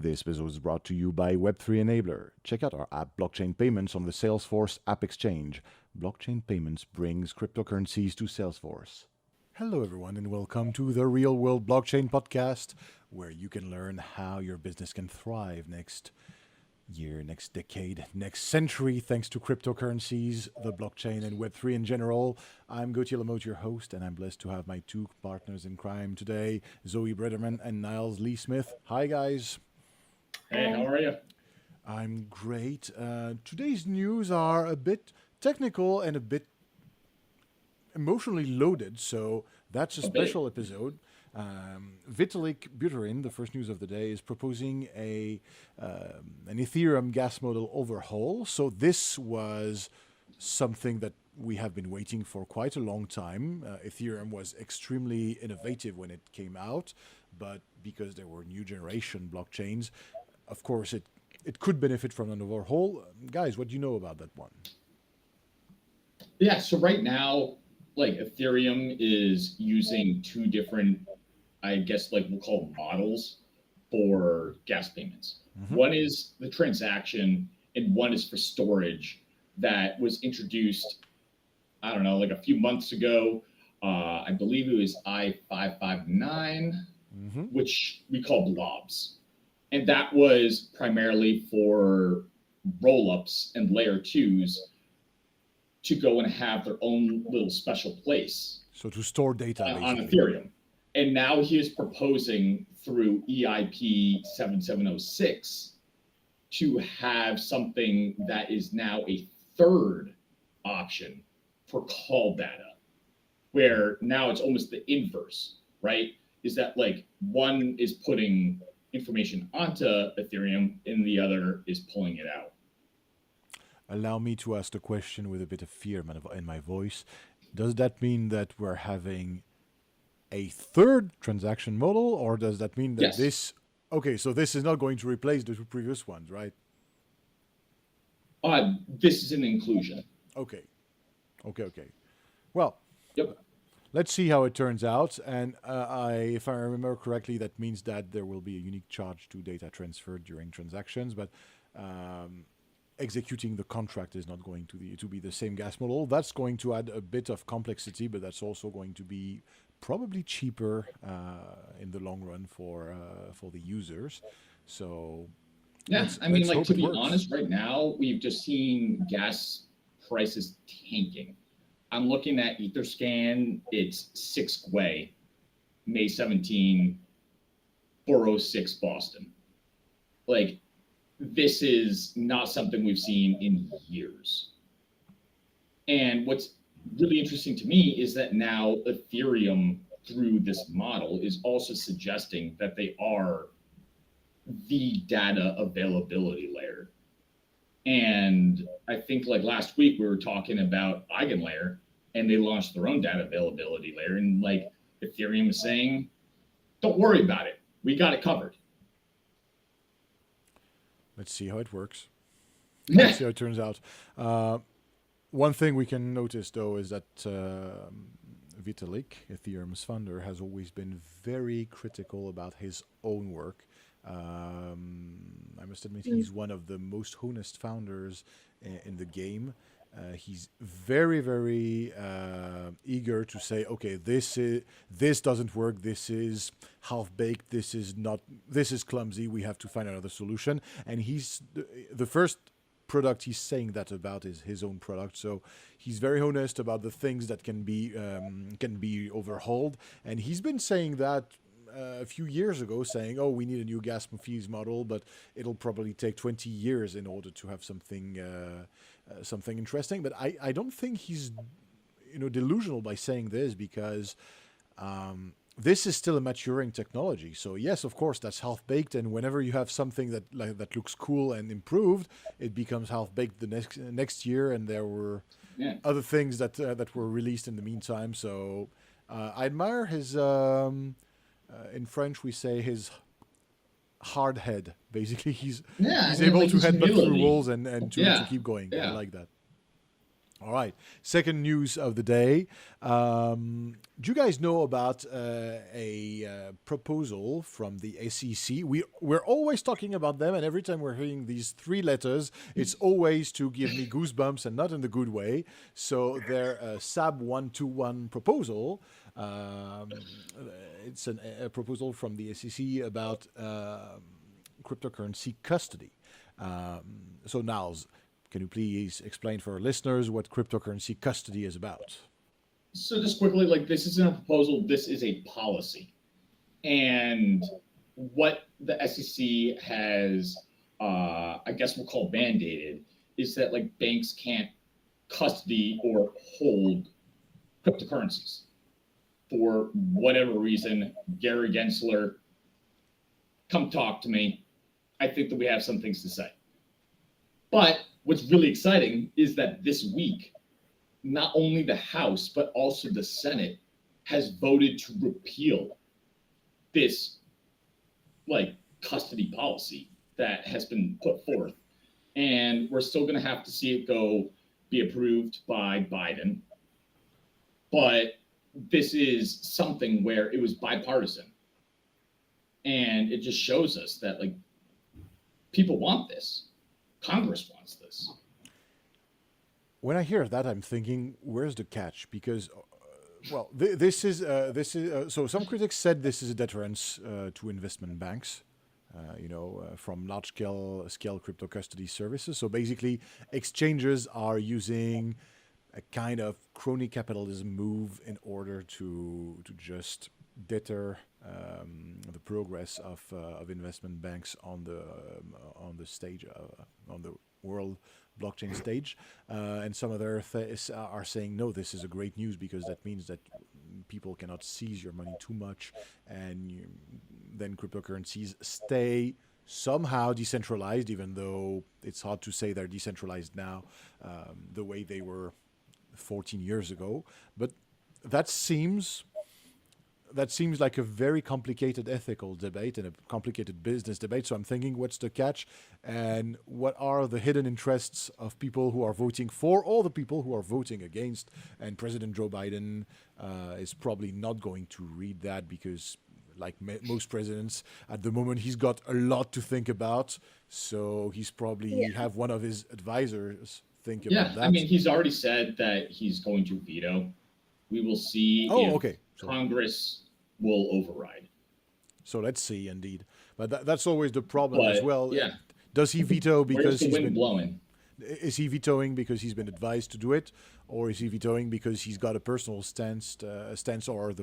This episode is brought to you by Web3 Enabler. Check out our app Blockchain Payments on the Salesforce App Exchange. Blockchain Payments brings cryptocurrencies to Salesforce. Hello, everyone, and welcome to the Real World Blockchain Podcast, where you can learn how your business can thrive next year, next decade, next century, thanks to cryptocurrencies, the blockchain, and Web3 in general. I'm Gauthier Lamotte, your host, and I'm blessed to have my two partners in crime today, Zoe Brederman and Niles Lee Smith. Hi, guys. Hey, how are you? I'm great. Today's news are a bit technical and a bit emotionally loaded, so that's a special episode. Vitalik Buterin, the first news of the day, is proposing an Ethereum gas model overhaul. So this was something that we have been waiting for quite a long time. Ethereum was extremely innovative when it came out, but because there were new generation blockchains, of course, it could benefit from an overhaul. Guys, what do you know about that one? Yeah, so right now, like Ethereum is using two different, I guess, like we'll call them models for gas payments. Mm-hmm. One is the transaction and one is for storage that was introduced, I don't know, like a few months ago. I believe it was I-559, which we call blobs. And that was primarily for roll-ups and layer twos to go and have their own little special place. So to store data on Ethereum. And now he is proposing through EIP 7706 to have something that is now a third option for call data, where now it's almost the inverse, right? Is that like one is putting information onto Ethereum and the other is pulling it out. Allow me to ask the question with a bit of fear in my voice. Does that mean that we're having a third transaction model, or does that mean that this... Okay, so this is not going to replace the two previous ones, right? This is an inclusion. Okay. Well, let's see how it turns out. And if I remember correctly, that means that there will be a unique charge to data transferred during transactions, but executing the contract is not going to be the same gas model. That's going to add a bit of complexity, but that's also going to be probably cheaper in the long run for the users. So yeah, I mean, like, to be honest, right now we've just seen gas prices tanking. I'm looking at Etherscan. It's 6 Gwei, May 17, 406 Boston. Like, this is not something we've seen in years. And what's really interesting to me is that now Ethereum, through this model, is also suggesting that they are the data availability layer. And I think like last week we were talking about EigenLayer, and they launched their own data availability layer. And like Ethereum is saying, don't worry about it. We got it covered. Let's see how it works. Let's see how it turns out. One thing we can notice, though, is that Vitalik, Ethereum's founder, has always been very critical about his own work. I must admit, he's one of the most honest founders in the game. He's very, very eager to say, okay, this doesn't work. This is half-baked. This is clumsy. We have to find another solution. And he's the first product he's saying that about is his own product. So he's very honest about the things that can be overhauled. And he's been saying that a few years ago, saying, oh, we need a new gas fees model, but it'll probably take 20 years in order to have something interesting. But I don't think he's delusional by saying this, because this is still a maturing technology. So yes, of course, that's half-baked, and whenever you have something that looks cool and improved, it becomes half-baked the next year, and there were other things that were released in the meantime. So I admire his... in French, we say his hard head. Basically, he's able to headbutt through walls and to keep going. Yeah. I like that. All right. Second news of the day. Do you guys know about a proposal from the SEC? We're always talking about them, and every time we're hearing these three letters, it's always to give me goosebumps and not in the good way. So their SAB 121 proposal. It's a proposal from the SEC about cryptocurrency custody. So Niles, can you please explain for our listeners what cryptocurrency custody is about? So just quickly, like this isn't a proposal, this is a policy. And what the SEC has, I guess we'll call mandated, is that like banks can't custody or hold cryptocurrencies for whatever reason. Gary Gensler, come talk to me. I think that we have some things to say. But what's really exciting is that this week, not only the House, but also the Senate has voted to repeal this like custody policy that has been put forth. And we're still going to have to see it be approved by Biden. But this is something where it was bipartisan. And it just shows us that like people want this. Congress wants this. When I hear that, I'm thinking, where's the catch? Because, well, this is so some critics said this is a deterrence to investment banks, from large scale crypto custody services. So basically, exchanges are using a kind of crony capitalism move in order to just deter the progress of investment banks on the stage on the world blockchain stage, and some other are saying no, this is a great news because that means that people cannot seize your money too much, and then cryptocurrencies stay somehow decentralized, even though it's hard to say they're decentralized now the way they were 14 years ago. But that seems like a very complicated ethical debate and a complicated business debate. So I'm thinking, what's the catch? And what are the hidden interests of people who are voting for all the people who are voting against? And President Joe Biden is probably not going to read that because, like most presidents, at the moment, he's got a lot to think about. So he's probably have one of his advisors think about that. I mean, he's already said that he's going to veto. We will see if Congress will override. So let's see, indeed. But that's always the problem as well. Yeah. Does he veto because he's been blowing? Is he vetoing because he's been advised to do it, or is he vetoing because he's got a personal stance, or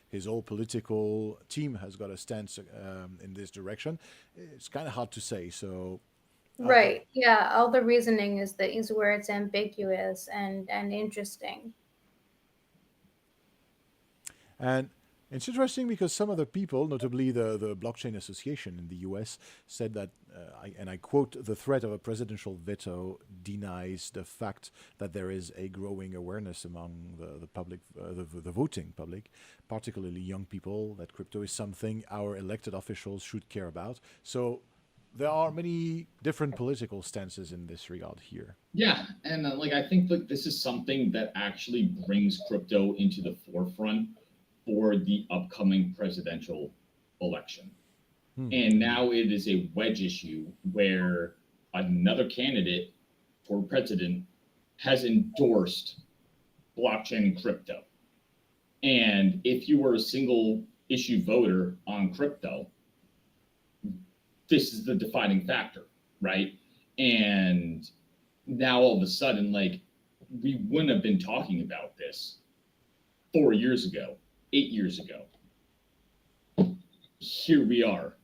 his whole political team has got a stance in this direction? It's kind of hard to say. So. Right. Yeah. All the reasoning is where it's ambiguous and interesting. And it's interesting because some other people, notably the Blockchain Association in the US, said that, and I quote, the threat of a presidential veto denies the fact that there is a growing awareness among the public, the voting public, particularly young people, that crypto is something our elected officials should care about. So there are many different political stances in this regard here. Yeah, and I think this is something that actually brings crypto into the forefront for the upcoming presidential election. And now it is a wedge issue where another candidate for president has endorsed blockchain and crypto. And if you were a single issue voter on crypto, this is the defining factor, right? And now all of a sudden, we wouldn't have been talking about this 4 years ago, 8 years ago. Here we are.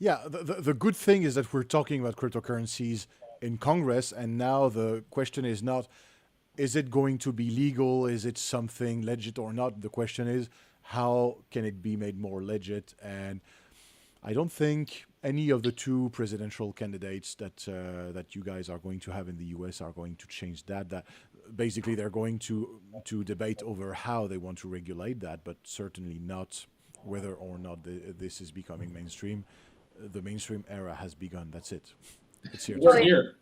Yeah, the good thing is that we're talking about cryptocurrencies in Congress, and now the question is not, is it going to be legal? Is it something legit or not? The question is, how can it be made more legit? And I don't think any of the two presidential candidates that you guys are going to have in the U.S. are going to change that. That basically they're going to debate over how they want to regulate that, but certainly not whether or not this is becoming mainstream. The mainstream era has begun. That's it. It's here. We're here.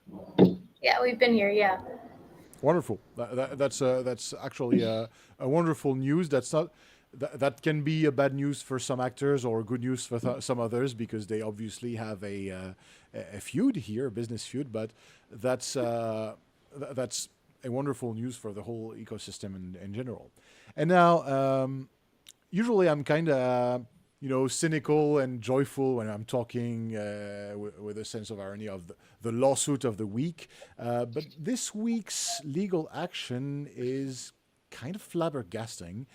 Yeah, we've been here. Yeah. Wonderful. That's actually a wonderful news. That's not that can be a bad news for some actors or good news for some others because they obviously have a feud here, a business feud. But that's a wonderful news for the whole ecosystem in general. And now, usually I'm kind of cynical and joyful when I'm talking with a sense of irony of the lawsuit of the week. But this week's legal action is kind of flabbergasting.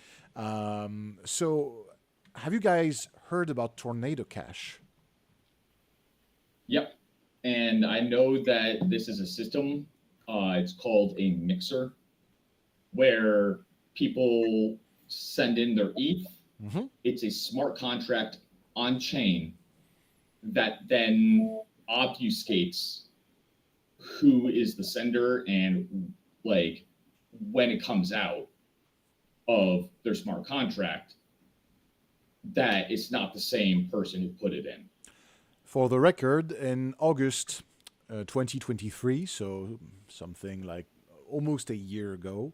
So, have you guys heard about Tornado Cash? Yep. And I know that this is a system. It's called a mixer, where people send in their ETH. Mm-hmm. It's a smart contract on chain that then obfuscates who is the sender and like when it comes out of their smart contract that it's not the same person who put it in. For the record, in August 2023, so something like almost a year ago,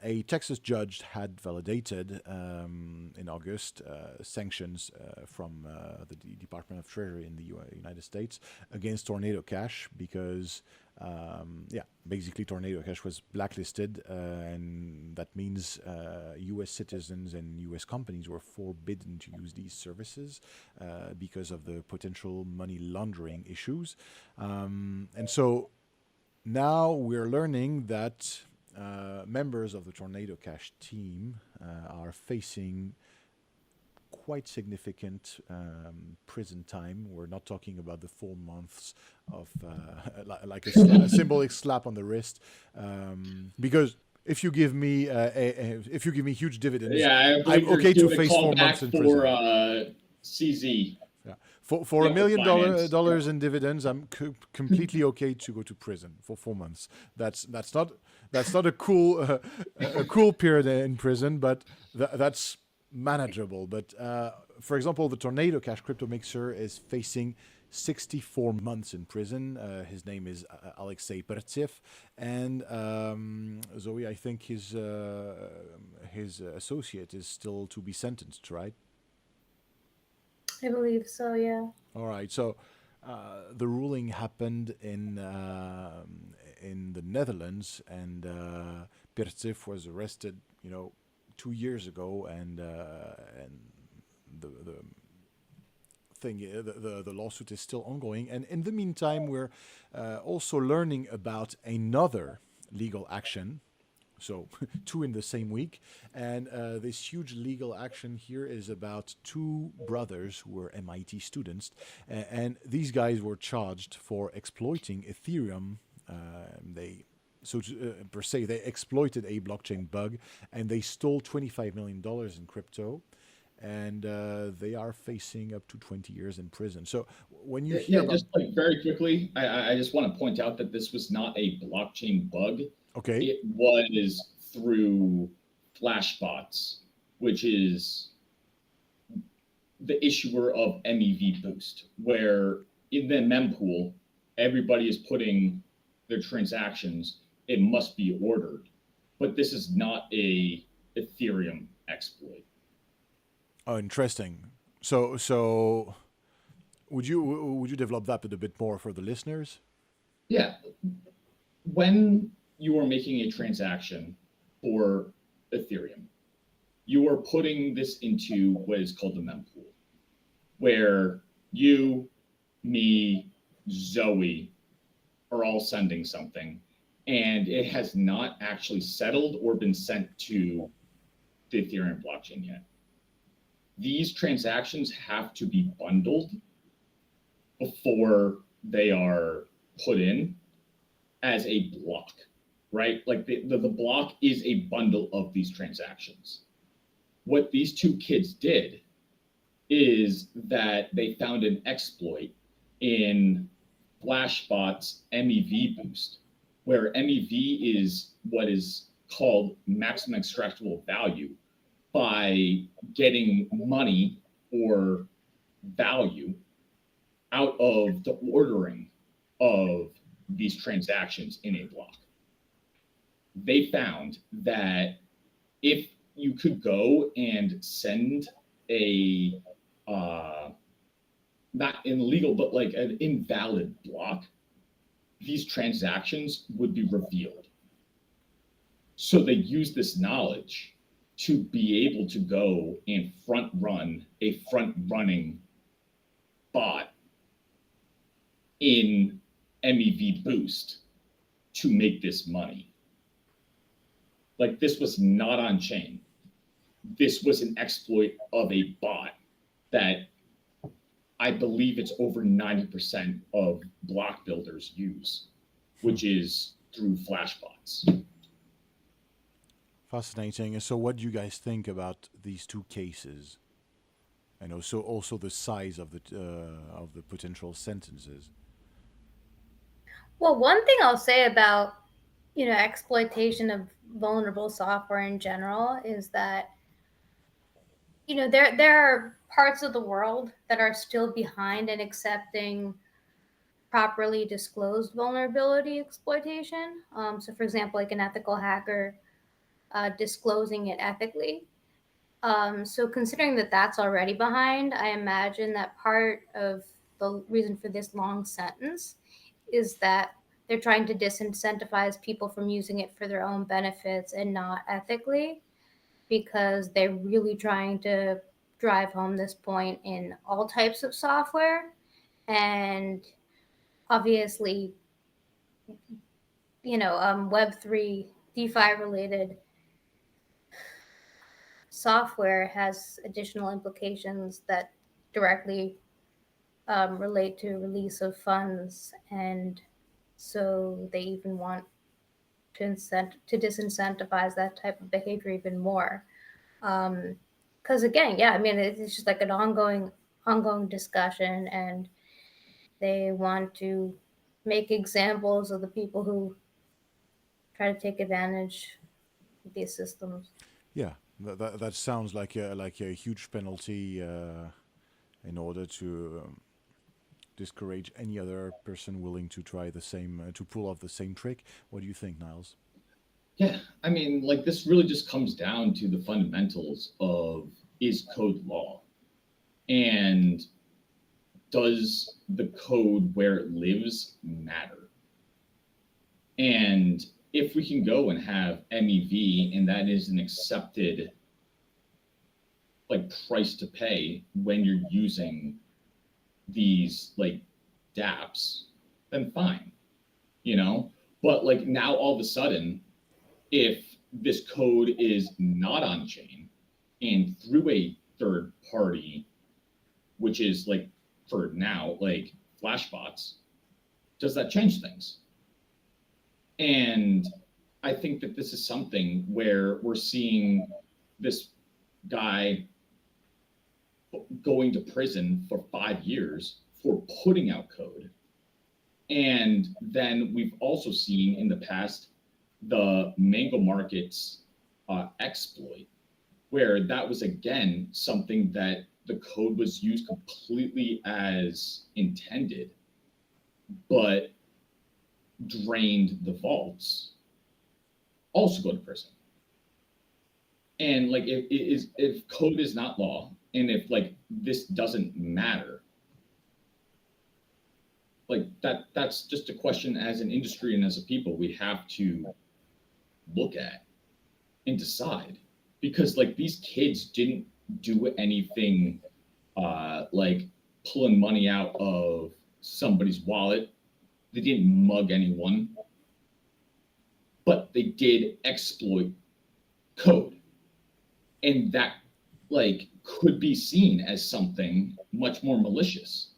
a Texas judge had validated in August sanctions from the Department of Treasury in the United States against Tornado Cash because, basically Tornado Cash was blacklisted, and that means U.S. citizens and U.S. companies were forbidden to use these services because of the potential money laundering issues. And so now we're learning that members of the Tornado Cash team are facing quite significant prison time. We're not talking about the 4 months of like a symbolic slap on the wrist, because if you give me if you give me huge dividends, I'm okay to face 4 months in prison. For CZ. Yeah. For $1 million dollars in dividends, I'm completely okay to go to prison for 4 months. That's not a cool period in prison, but that's manageable. But for example, the Tornado Cash crypto mixer is facing 64 months in prison. His name is Alexei Pertsev, and Zoe, I think his associate is still to be sentenced, right? I believe so, yeah. All right. So the ruling happened in the Netherlands, and Pertsev was arrested, 2 years ago, and the thing, the lawsuit is still ongoing. And in the meantime, we're also learning about another legal action. So 2 in the same week. And this huge legal action here is about 2 brothers who were MIT students. And these guys were charged for exploiting Ethereum. They exploited a blockchain bug, and they stole $25 million in crypto. And they are facing up to 20 years in prison. So when you hear about... just like very quickly, I just want to point out that this was not a blockchain bug. Okay. It was through Flashbots, which is the issuer of MEV Boost, where in the mempool, everybody is putting their transactions. It must be ordered, but this is not a Ethereum exploit. Oh, interesting. So would you develop that a bit more for the listeners? Yeah. When you are making a transaction for Ethereum, you are putting this into what is called the mempool, where you, me, Zoe are all sending something, and it has not actually settled or been sent to the Ethereum blockchain yet. These transactions have to be bundled before they are put in as a block, right? Like the block is a bundle of these transactions. What these 2 kids did is that they found an exploit in Flashbot's MEV Boost, where MEV is what is called maximum extractable value, by getting money or value out of the ordering of these transactions in a block. they found that if you could go and send a not illegal but like an invalid block, these transactions would be revealed. So they use this knowledge to be able to go and front run a front running bot in MEV boost to make this money. Like, this was not on chain. This was an exploit of a bot that I believe it's over 90% of block builders use, which is through flashbots. Fascinating. And so, what do you guys think about these two cases? And also the size of the potential sentences. Well, one thing I'll say about exploitation of vulnerable software in general is that there are parts of the world that are still behind in accepting properly disclosed vulnerability exploitation. So, for example, like an ethical hacker disclosing it ethically. So considering that that's already behind, I imagine that part of the reason for this long sentence is that they're trying to disincentivize people from using it for their own benefits and not ethically, because they're really trying to drive home this point in all types of software. And obviously, Web3, DeFi related software has additional implications that directly relate to release of funds, and so they even want to disincentivize that type of behavior even more. Because again, yeah, I mean, it's just like an ongoing discussion, and they want to make examples of the people who try to take advantage of these systems. Yeah, that sounds like a huge penalty in order to discourage any other person willing to try the same to pull off the same trick. What do you think, Niles? Yeah, I mean, like, this really just comes down to the fundamentals of, is code law? And does the code where it lives matter? And if we can go and have MEV, and that is an accepted like price to pay when you're using these like dApps, then fine, But like, now all of a sudden, if this code is not on chain and through a third party, which is like, for now, like flashbots, does that change things? And I think that this is something where we're seeing this guy going to prison for 5 years for putting out code. And then we've also seen in the past the Mango Markets exploit, where that was again something that the code was used completely as intended, but drained the vaults, also go to prison. And like, if code is not law, and if like this doesn't matter, like that's just a question as an industry and as a people we have to look at and decide, because like, these kids didn't do anything like pulling money out of somebody's wallet. They didn't mug anyone, but they did exploit code. And that like could be seen as something much more malicious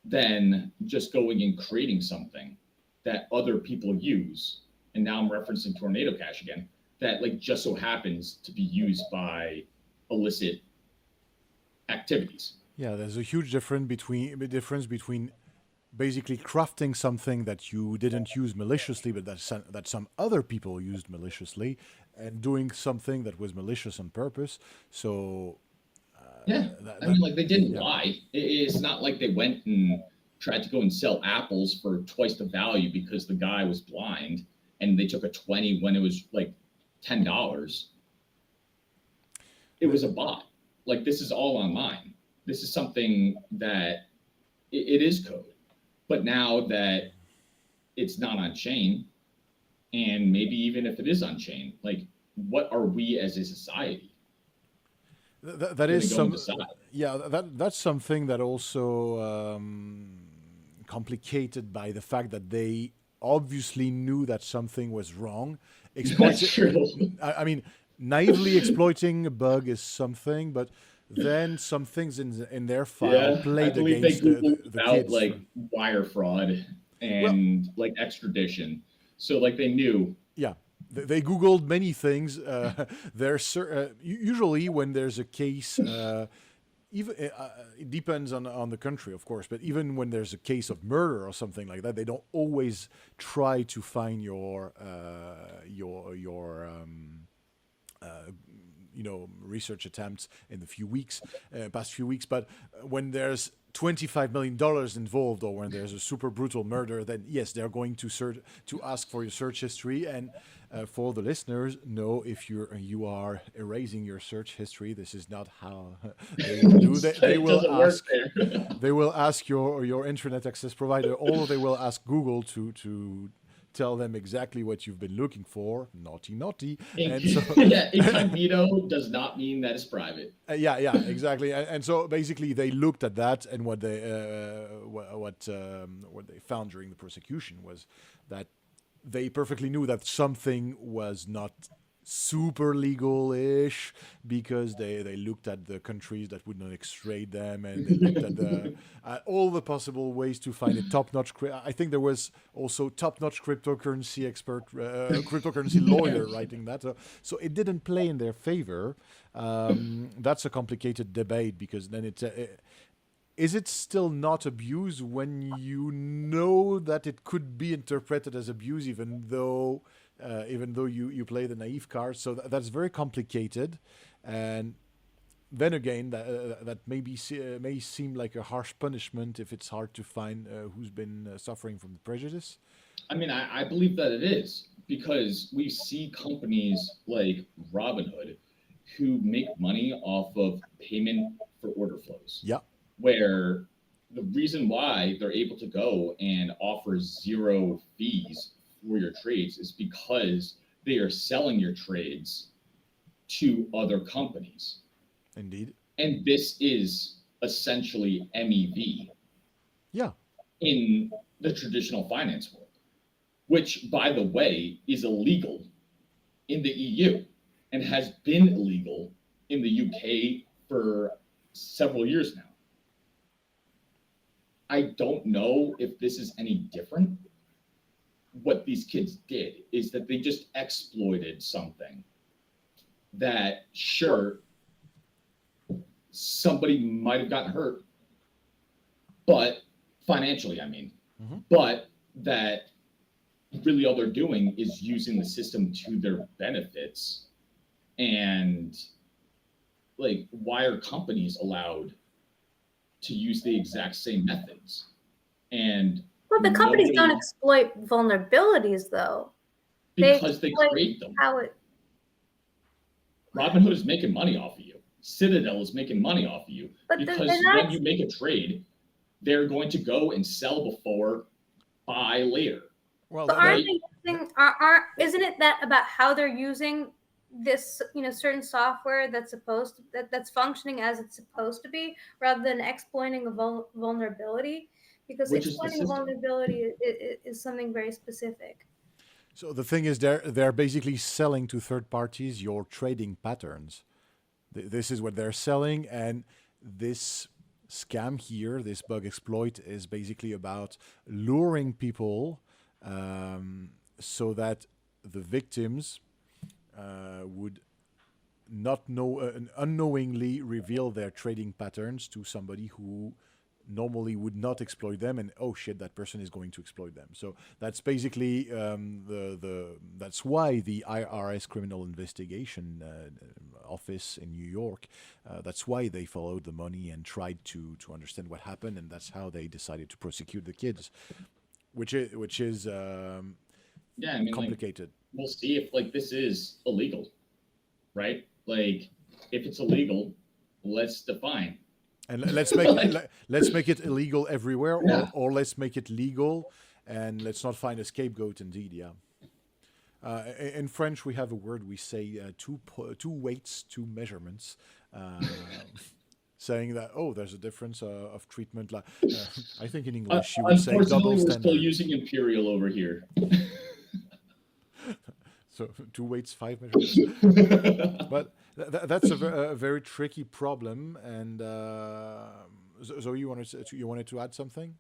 than just going and creating something that other people use. And now I'm referencing Tornado Cash again, that like just so happens to be used by illicit activities. Yeah, there's a huge difference between basically crafting something that you didn't use maliciously, but that some other people used maliciously, and doing something that was malicious on purpose. So yeah, I mean, like, they didn't lie. It's not like they went and tried to go and sell apples for twice the value because the guy was blind and they took a 20 when it was like $10. It was a bot. Like, this is all online. This is something that it is code. But now that it's not on chain, and maybe even if it is on chain, like, what are we as a society? That is that's something that also complicated by the fact that they obviously knew that something was wrong. That's true. I mean, naively exploiting a bug is something, but then some things in their file played against the kids. Like wire fraud and like extradition. So like they knew. Yeah. They Googled many things. Usually when there's a case, even it depends on the country, of course, but even when there's a case of murder or something like that, they don't always try to find your research attempts in the past few weeks. But when there's $25 million involved, or when there's a super brutal murder, then yes, they're going to ask for your search history. And for the listeners, know if you are erasing your search history, this is not how they will do that. They will ask your internet access provider, or they will ask Google to tell them exactly what you've been looking for. Naughty. And so, incognito does not mean that it's private. Yeah, exactly. And so basically, they looked at that, and what they found during the prosecution was that they perfectly knew that something was not super legal-ish, because they looked at the countries that would not extradite them, and they looked at all the possible ways to find a top-notch. I think there was also top-notch cryptocurrency expert, cryptocurrency lawyer writing that. So it didn't play in their favor. That's a complicated debate, because then is it still not abuse when you know that it could be interpreted as abuse, even though you play the naive card? So that's very complicated. And then again, that may seem like a harsh punishment if it's hard to find who's been suffering from the prejudice. I mean, I believe that it is, because we see companies like Robinhood who make money off of payment for order flows. Yeah. Where the reason why they're able to go and offer zero fees for your trades is because they are selling your trades to other companies. Indeed. And this is essentially MEV. Yeah. In the traditional finance world, which, by the way, is illegal in the EU and has been illegal in the UK for several years now. I don't know if this is any different. What these kids did is that they just exploited something that, sure, somebody might have gotten hurt, but financially, but that really all they're doing is using the system to their benefits. And like, why are companies allowed to use the exact same methods? And well, the companies don't exploit vulnerabilities, though. Because they create them. Robinhood is making money off of you. Citadel is making money off of you. But because when you make a trade, they're going to go and sell before, buy later. Well, but isn't it that about how they're using this, certain software that's that's functioning as it's supposed to be, rather than exploiting a vulnerability? Because exploiting a vulnerability is something very specific. So the thing is, they're basically selling to third parties your trading patterns. This is what they're selling, and this scam here, this bug exploit, is basically about luring people so that the victims would not unknowingly reveal their trading patterns to somebody who normally would not exploit them, and oh shit, that person is going to exploit them. So that's basically that's why the IRS Criminal Investigation Office in New York, that's why they followed the money and tried to understand what happened, and that's how they decided to prosecute the kids, which is Yeah, I mean, complicated. Like, we'll see if like this is illegal, right? Like, if it's illegal, let's define. And let's make let's make it illegal everywhere, Yeah. or let's make it legal, and let's not find a scapegoat. Indeed, yeah. In French, we have a word we say two weights, two measurements, saying that there's a difference of treatment. I think in English you would say double Unfortunately, we're still standard. using imperial over here. So 2 weights, 5 measurements. But that's a very tricky problem. And so you wanted to add something?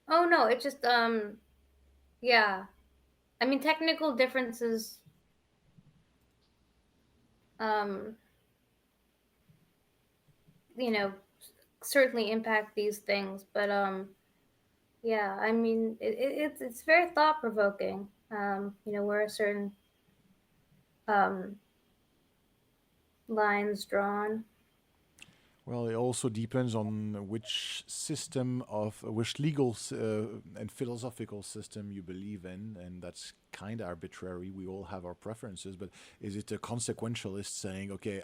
Oh no, it just yeah. I mean, technical differences um you know certainly impact these things, but yeah, I mean, it's very thought provoking. Where a certain um lines drawn. Well, it also depends on which legal and philosophical system you believe in, and that's kind of arbitrary. We all have our preferences, but is it a consequentialist saying, okay,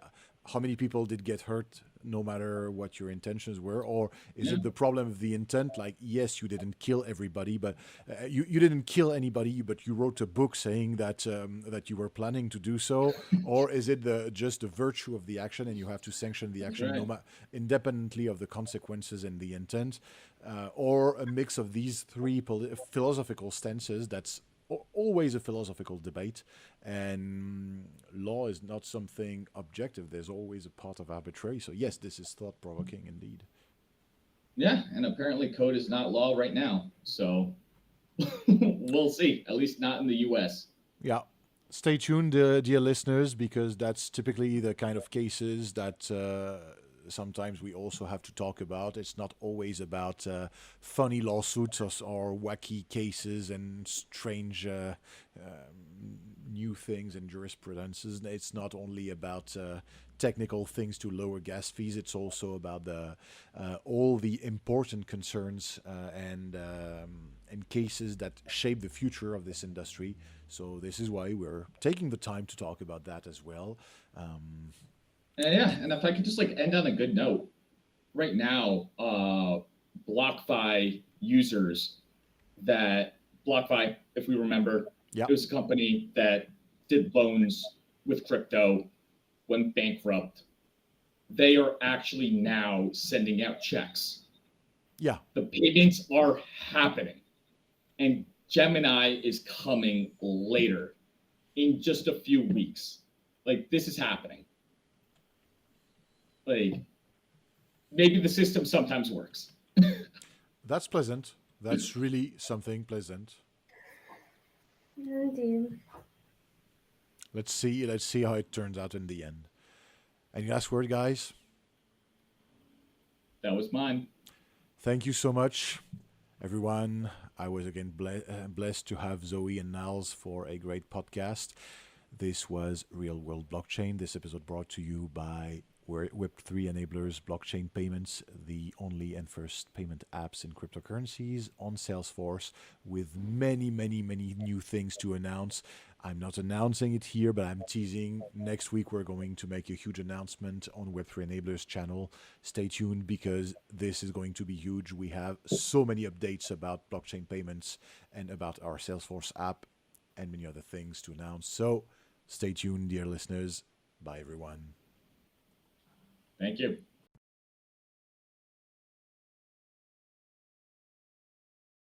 how many people did get hurt no matter what your intentions were? Or is it the problem of the intent? Like, yes, you didn't kill everybody, but you didn't kill anybody, but you wrote a book saying that that you were planning to do so. Or is it just the virtue of the action, and you have to sanction the action independently of the consequences and the intent? Or a mix of these three philosophical stances that's always a philosophical debate, and law is not something objective. There's always a part of arbitrary. So yes, this is thought-provoking indeed. Yeah, and apparently code is not law right now. So we'll see, at least not in the US. Yeah. Stay tuned, dear listeners, because that's typically the kind of cases that sometimes we also have to talk about. It's not always about funny lawsuits or wacky cases and strange new things in jurisprudences. It's not only about technical things to lower gas fees. It's also about all the important concerns and cases that shape the future of this industry. So this is why we're taking the time to talk about that as well. Yeah, and if I could just like end on a good note, right now, BlockFi users that BlockFi, if we remember, it was a company that did loans with crypto, went bankrupt. They are actually now sending out checks. Yeah. The payments are happening. And Gemini is coming later in just a few weeks. Like, this is happening. Like, maybe the system sometimes works. That's pleasant. That's really something pleasant. Indeed. Let's see how it turns out in the end. Any last word, guys? That was mine. Thank you so much, everyone. I was again blessed to have Zoe and Niles for a great podcast. This was Real World Blockchain. This episode brought to you by Web3 Enablers Blockchain Payments, the only and first payment apps in cryptocurrencies on Salesforce, with many, many, many new things to announce. I'm not announcing it here, but I'm teasing. Next week, we're going to make a huge announcement on Web3 Enablers channel. Stay tuned, because this is going to be huge. We have so many updates about blockchain payments and about our Salesforce app and many other things to announce. So stay tuned, dear listeners. Bye, everyone. Thank you.